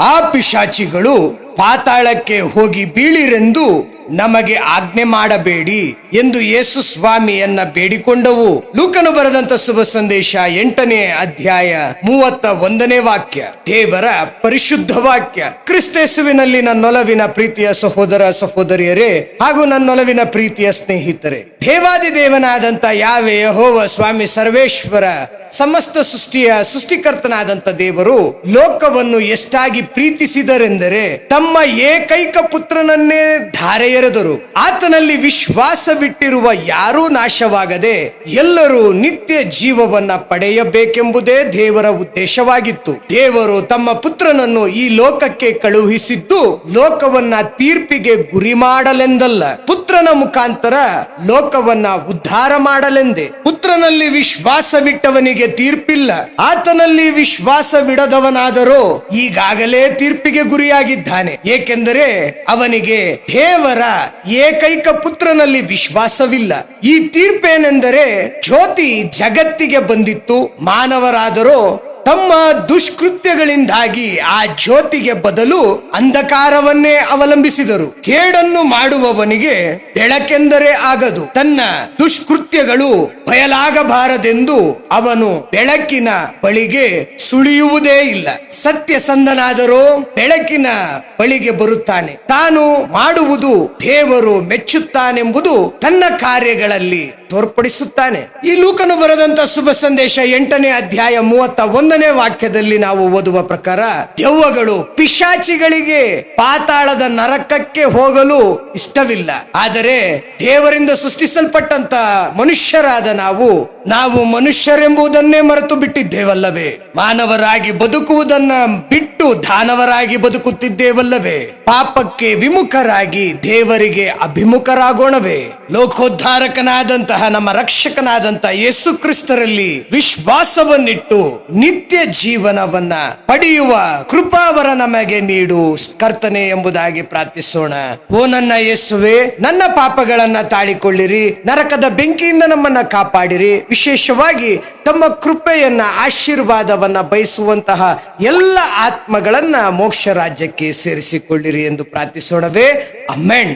ಆ ಪಿಶಾಚಿಗಳು ಪಾತಾಳಕ್ಕೆ ಹೋಗಿ ಬೀಳಿರೆಂದು ನಮಗೆ ಆಜ್ಞೆ ಮಾಡಬೇಡಿ ಎಂದು ಯೇಸು ಸ್ವಾಮಿಯನ್ನ ಬೇಡಿಕೊಂಡವು. ಲೂಕನು ಬರೆದಂತ ಶುಭ ಸಂದೇಶ 8ನೇ ಅಧ್ಯಾಯ 31ನೇ ವಾಕ್ಯ ದೇವರ ಪರಿಶುದ್ಧ ವಾಕ್ಯ. ಕ್ರಿಸ್ತೇಸುವಿನಲ್ಲಿ ನನ್ನೊಲವಿನ ಪ್ರೀತಿಯ ಸಹೋದರ ಸಹೋದರಿಯರೇ ಹಾಗೂ ನನ್ನೊಲವಿನ ಪ್ರೀತಿಯ ಸ್ನೇಹಿತರೆ, ದೇವಾದಿ ದೇವನಾದಂತ ಯಾವೇ ಯೆಹೋವ ಸ್ವಾಮಿ ಸರ್ವೇಶ್ವರ ಸಮಸ್ತ ಸೃಷ್ಟಿಯ ಸೃಷ್ಟಿಕರ್ತನಾದಂತ ದೇವರು ಲೋಕವನ್ನು ಎಷ್ಟಾಗಿ ಪ್ರೀತಿಸಿದರೆಂದರೆ ತಮ್ಮ ಏಕೈಕ ಪುತ್ರನನ್ನೇ ಧಾರೆ ಎರೆದರು. ಆತನಲ್ಲಿ ವಿಶ್ವಾಸವಿಟ್ಟಿರುವ ಯಾರೂ ನಾಶವಾಗದೆ ಎಲ್ಲರೂ ನಿತ್ಯ ಜೀವವನ್ನ ಪಡೆಯಬೇಕೆಂಬುದೇ ದೇವರ ಉದ್ದೇಶವಾಗಿತ್ತು. ದೇವರು ತಮ್ಮ ಪುತ್ರನನ್ನು ಈ ಲೋಕಕ್ಕೆ ಕಳುಹಿಸಿದ್ದು ಲೋಕವನ್ನ ತೀರ್ಪಿಗೆ ಗುರಿ ಮಾಡಲೆಂದಲ್ಲ, ಪುತ್ರನ ಮುಖಾಂತರ ಲೋಕವನ್ನ ಉದ್ಧಾರ ಮಾಡಲೆಂದೇ. ಪುತ್ರನಲ್ಲಿ ವಿಶ್ವಾಸವಿಟ್ಟವನಿಗೆ ತೀರ್ಪಿಲ್ಲ, ಆತನಲ್ಲಿ ವಿಶ್ವಾಸವಿಡದವನಾದರೂ ಈಗಾಗಲೇ ತೀರ್ಪಿಗೆ ಗುರಿಯಾಗಿದ್ದಾನೆ. ಏಕೆಂದರೆ ಅವನಿಗೆ ದೇವರ ಏಕೈಕ ಪುತ್ರನಲ್ಲಿ ವಿಶ್ವಾಸವಿಲ್ಲ. ಈ ತೀರ್ಪೇನೆಂದರೆ ಜ್ಯೋತಿ ಜಗತ್ತಿಗೆ ಬಂದಿತ್ತು, ಮಾನವರಾದರೂ ತಮ್ಮ ದುಷ್ಕೃತ್ಯಗಳಿಂದಾಗಿ ಆ ಜ್ಯೋತಿಗೆ ಬದಲು ಅಂಧಕಾರವನ್ನೇ ಅವಲಂಬಿಸಿದರು. ಕೇಡನ್ನು ಮಾಡುವವನಿಗೆ ಬೆಳಕೆಂದರೆ ಆಗದು, ತನ್ನ ದುಷ್ಕೃತ್ಯಗಳು ಬಯಲಾಗಬಾರದೆಂದು ಅವನು ಬೆಳಕಿನ ಬಳಿಗೆ ಸುಳಿಯುವುದೇ ಇಲ್ಲ. ಸತ್ಯಸಂಧನಾದರೂ ಬೆಳಕಿನ ಬಳಿಗೆ ಬರುತ್ತಾನೆ, ತಾನು ಮಾಡುವುದು ದೇವರು ಮೆಚ್ಚುತ್ತಾನೆಂಬುದು ತನ್ನ ಕಾರ್ಯಗಳಲ್ಲಿ ತೋರ್ಪಡಿಸುತ್ತಾನೆ. ಈ ಲೂಕನು ಬರೆದಂತ ಶುಭ ಸಂದೇಶ 8ನೇ ಅಧ್ಯಾಯ 31ನೇ ವಾಕ್ಯದಲ್ಲಿ ನಾವು ಓದುವ ಪ್ರಕಾರ ದೆವ್ವಗಳು ಪಿಶಾಚಿಗಳಿಗೆ ಪಾತಾಳದ ನರಕಕ್ಕೆ ಹೋಗಲು ಇಷ್ಟವಿಲ್ಲ. ಆದರೆ ದೇವರಿಂದ ಸೃಷ್ಟಿಸಲ್ಪಟ್ಟಂತ ಮನುಷ್ಯರಾದ ನಾವು ಮನುಷ್ಯರೆಂಬುದನ್ನೇ ಮರೆತು ಬಿಟ್ಟಿದ್ದೇವಲ್ಲವೇ? ಮಾನವರಾಗಿ ಬದುಕುವುದನ್ನ ಬಿಟ್ಟು ದಾನವರಾಗಿ ಬದುಕುತ್ತಿದ್ದೇವಲ್ಲವೇ? ಪಾಪಕ್ಕೆ ವಿಮುಖರಾಗಿ ದೇವರಿಗೆ ಅಭಿಮುಖರಾಗೋಣವೇ? ಲೋಕೋದ್ಧಾರಕನಾದಂತಹ ನಮ್ಮ ರಕ್ಷಕನಾದಂತ ಯೇಸು ಕ್ರಿಸ್ತರಲ್ಲಿ ವಿಶ್ವಾಸವನ್ನಿಟ್ಟು ನಿತ್ಯ ಜೀವನವನ್ನ ಪಡೆಯುವ ಕೃಪಾವರ ನಮಗೆ ನೀಡು ಕರ್ತನೆ ಎಂಬುದಾಗಿ ಪ್ರಾರ್ಥಿಸೋಣ. ಓ ನನ್ನ ಯೇಸುವೆ, ನನ್ನ ಪಾಪಗಳನ್ನ ತಾಳಿಕೊಳ್ಳಿರಿ, ನರಕದ ಬೆಂಕಿಯಿಂದ ನಮ್ಮನ್ನ ಕಾಪಾಡಿರಿ. ವಿಶೇಷವಾಗಿ ತಮ್ಮ ಕೃಪೆಯನ್ನ ಆಶೀರ್ವಾದವನ್ನ ಬಯಸುವಂತಹ ಎಲ್ಲ ಆತ್ಮಗಳನ್ನ ಮೋಕ್ಷ ರಾಜ್ಯಕ್ಕೆ ಸೇರಿಸಿಕೊಳ್ಳಿರಿ ಎಂದು ಪ್ರಾರ್ಥಿಸೋಣವೇ. ಅಮೆನ್.